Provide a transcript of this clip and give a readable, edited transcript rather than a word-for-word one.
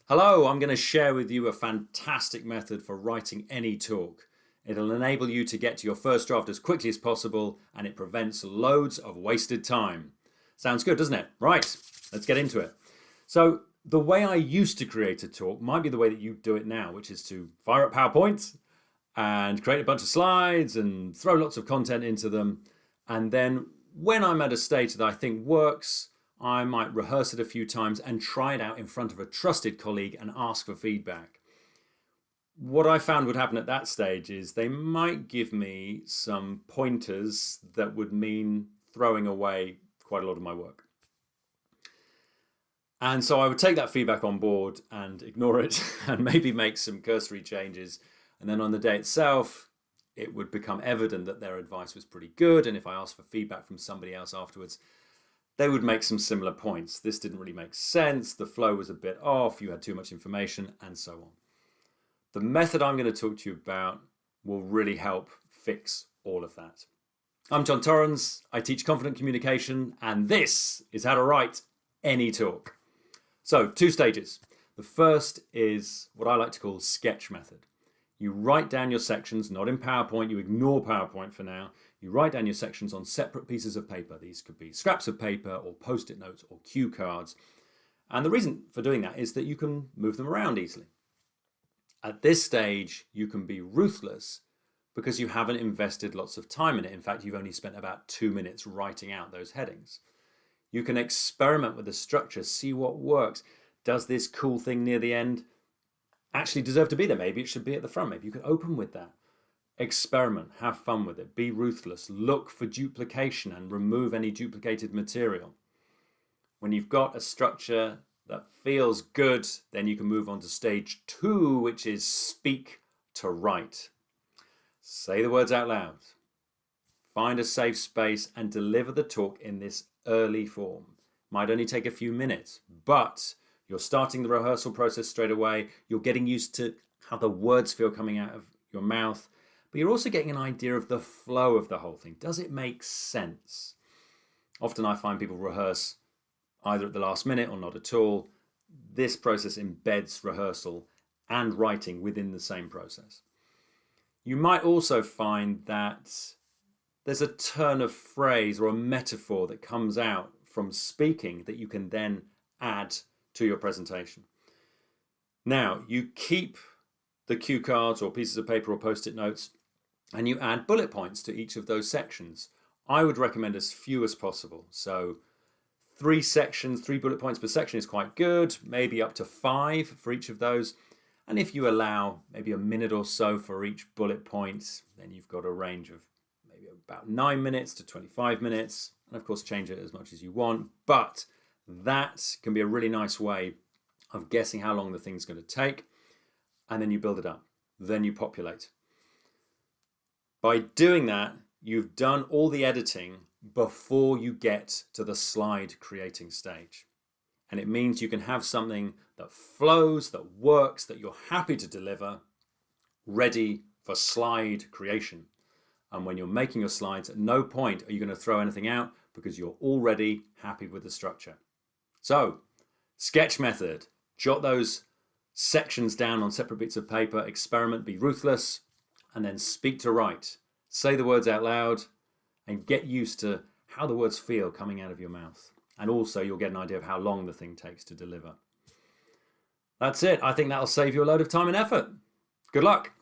Hello, I'm going to share with you a fantastic method for writing any talk. It'll enable you to get to your first draft as quickly as possible, and it prevents loads of wasted time. Sounds good, doesn't it? Right, let's get into it. So the way I used to create a talk might be the way that you do it now, which is to fire up PowerPoint and create a bunch of slides and throw lots of content into them. And then when I'm at a stage that I think works, I might rehearse it a few times and try it out in front of a trusted colleague and ask for feedback. What I found would happen at that stage is they might give me some pointers that would mean throwing away quite a lot of my work. And so I would take that feedback on board and ignore it and maybe make some cursory changes. And then on the day itself, it would become evident that their advice was pretty good. And if I asked for feedback from somebody else afterwards, they would make some similar points. This didn't really make sense. The flow was a bit off. You had too much information and so on. The method I'm going to talk to you about will really help fix all of that. I'm John Torrens. I teach confident communication, and this is how to write any talk. So 2 stages. The first is what I like to call sketch method. You write down your sections, not in PowerPoint. You ignore PowerPoint for now. You write down your sections on separate pieces of paper. These could be scraps of paper or post-it notes or cue cards. And the reason for doing that is that you can move them around easily. At this stage, you can be ruthless because you haven't invested lots of time in it. In fact, you've only spent about 2 minutes writing out those headings. You can experiment with the structure, see what works. Does this cool thing near the end actually deserve to be there? Maybe it should be at the front. Maybe you could open with that. Experiment, have fun with it, be ruthless, look for duplication and remove any duplicated material. When you've got a structure that feels good, then you can move on to stage 2, which is speak to write. Say the words out loud. Find a safe space and deliver the talk in this early form. Might only take a few minutes, but you're starting the rehearsal process straight away. You're getting used to how the words feel coming out of your mouth. But you're also getting an idea of the flow of the whole thing. Does it make sense? Often I find people rehearse either at the last minute or not at all. This process embeds rehearsal and writing within the same process. You might also find that there's a turn of phrase or a metaphor that comes out from speaking that you can then add to your presentation. Now, you keep the cue cards or pieces of paper or post-it notes, and you add bullet points to each of those sections. I would recommend as few as possible. So 3 sections, 3 bullet points per section is quite good, maybe up to 5 for each of those. And if you allow maybe a minute or so for each bullet point, then you've got a range of maybe about 9 minutes to 25 minutes. And of course, change it as much as you want. But that can be a really nice way of guessing how long the thing's going to take. And then you build it up. Then you populate. By doing that, you've done all the editing before you get to the slide creating stage. And it means you can have something that flows, that works, that you're happy to deliver, ready for slide creation. And when you're making your slides, at no point are you going to throw anything out because you're already happy with the structure. So, sketch method. Jot those sections down on separate bits of paper, experiment, be ruthless, and then speak to write. Say the words out loud and get used to how the words feel coming out of your mouth. And also you'll get an idea of how long the thing takes to deliver. That's it. I think that'll save you a load of time and effort. Good luck.